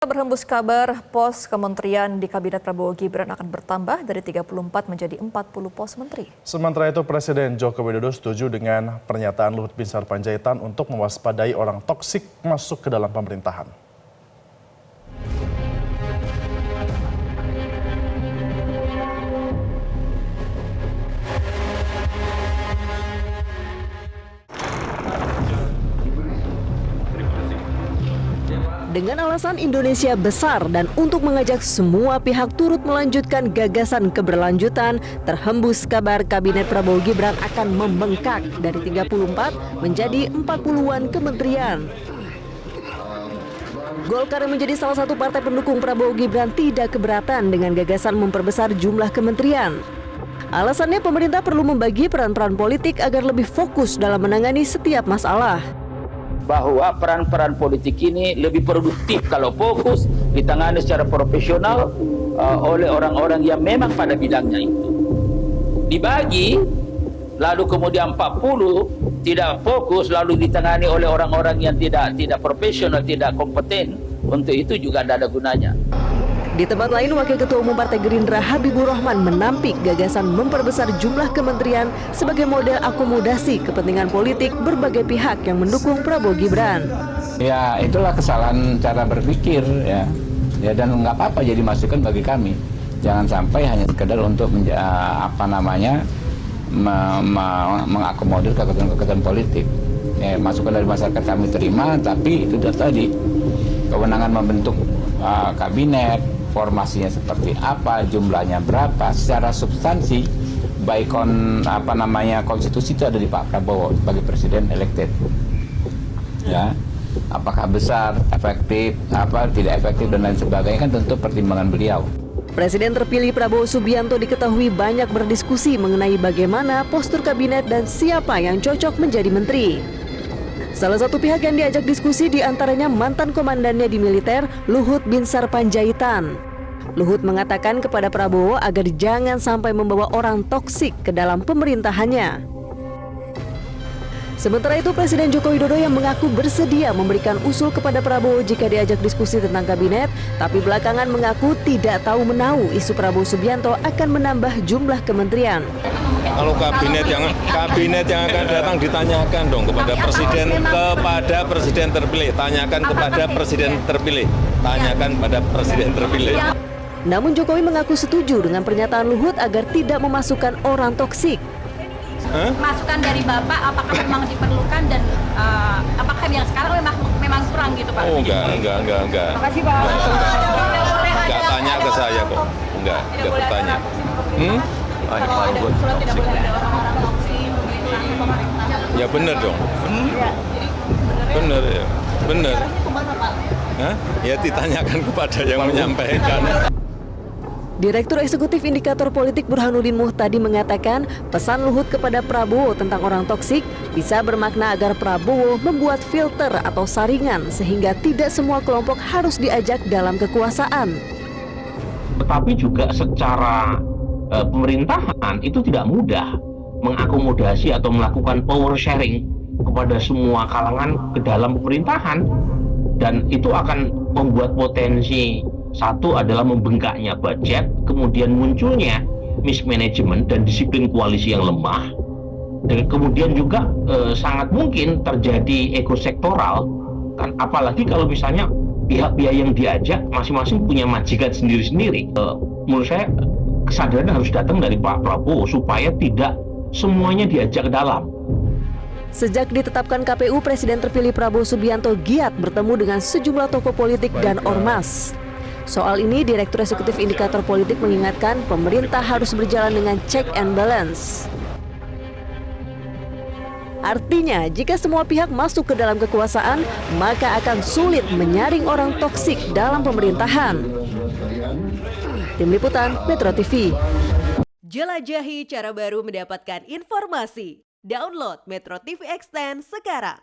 Berhembus kabar, pos kementerian di Kabinet Prabowo Gibran akan bertambah dari 34 menjadi 40 pos menteri. Sementara itu Presiden Joko Widodo setuju dengan pernyataan Luhut Binsar Panjaitan untuk mewaspadai orang toksik masuk ke dalam pemerintahan. Dengan alasan Indonesia besar dan untuk mengajak semua pihak turut melanjutkan gagasan keberlanjutan, terhembus kabar Kabinet Prabowo Gibran akan membengkak dari 34 menjadi 40-an kementerian. Golkar yang menjadi salah satu partai pendukung Prabowo Gibran tidak keberatan dengan gagasan memperbesar jumlah kementerian. Alasannya pemerintah perlu membagi peran-peran politik agar lebih fokus dalam menangani setiap masalah. Bahwa peran-peran politik ini lebih produktif kalau fokus ditangani secara profesional oleh orang-orang yang memang pada bidangnya itu. Dibagi, lalu kemudian 40 tidak fokus lalu ditangani oleh orang-orang yang tidak profesional, tidak kompeten. Untuk itu juga tidak ada gunanya. Di tempat lain, Wakil Ketua Umum Partai Gerindra Habibur Rahman menampik gagasan memperbesar jumlah kementerian sebagai model akomodasi kepentingan politik berbagai pihak yang mendukung Prabowo Gibran. Ya, itulah kesalahan cara berpikir ya dan nggak apa-apa jadi masukan bagi kami. Jangan sampai hanya sekedar untuk mengakomodir kepentingan politik. Masukan dari masyarakat kami terima, tapi itu tadi kewenangan membentuk kabinet, formasinya seperti apa, jumlahnya berapa, secara substansi baik konstitusi itu ada di Pak Prabowo sebagai presiden elected. Ya, apakah besar, efektif, tidak efektif dan lain sebagainya kan tentu pertimbangan beliau. Presiden terpilih Prabowo Subianto diketahui banyak berdiskusi mengenai bagaimana postur kabinet dan siapa yang cocok menjadi menteri. Salah satu pihak yang diajak diskusi diantaranya mantan komandannya di militer, Luhut Binsar Panjaitan. Luhut mengatakan kepada Prabowo agar jangan sampai membawa orang toksik ke dalam pemerintahannya. Sementara itu Presiden Joko Widodo yang mengaku bersedia memberikan usul kepada Prabowo jika diajak diskusi tentang kabinet, tapi belakangan mengaku tidak tahu menahu isu Prabowo Subianto akan menambah jumlah kementerian. Kalau kabinet yang akan datang ditanyakan dong kepada presiden terpilih, tanyakan kepada presiden terpilih, tanyakan pada presiden terpilih. Namun Jokowi mengaku setuju dengan pernyataan Luhut agar tidak memasukkan orang toksik. Masukan dari Bapak apakah memang diperlukan dan apakah yang sekarang memang kurang gitu Pak? Oh enggak. Makasih Pak. Enggak tanya ke saya kok. Enggak bertanya. Ya benar dong. Benar ya. Benar. Ya ditanyakan kepada yang menyampaikan. Direktur Eksekutif Indikator Politik Burhanuddin Muhtadi mengatakan pesan Luhut kepada Prabowo tentang orang toksik bisa bermakna agar Prabowo membuat filter atau saringan sehingga tidak semua kelompok harus diajak dalam kekuasaan. Tetapi juga secara pemerintahan itu tidak mudah mengakomodasi atau melakukan power sharing kepada semua kalangan ke dalam pemerintahan, dan itu akan membuat potensi satu adalah membengkaknya budget, kemudian munculnya mismanagement dan disiplin koalisi yang lemah, dan kemudian juga sangat mungkin terjadi ekosektoral kan, apalagi kalau misalnya pihak-pihak yang diajak masing-masing punya majikan sendiri-sendiri. Menurut saya kesadaran harus datang dari Pak Prabowo supaya tidak semuanya diajak ke dalam. Sejak ditetapkan KPU, Presiden terpilih Prabowo Subianto giat bertemu dengan sejumlah tokoh politik dan ormas. Soal ini, Direktur Eksekutif Indikator Politik mengingatkan pemerintah harus berjalan dengan check and balance. Artinya, jika semua pihak masuk ke dalam kekuasaan, maka akan sulit menyaring orang toksik dalam pemerintahan. Tim Liputan, Metro TV. Jelajahi cara baru mendapatkan informasi. Download Metro TV Extend sekarang.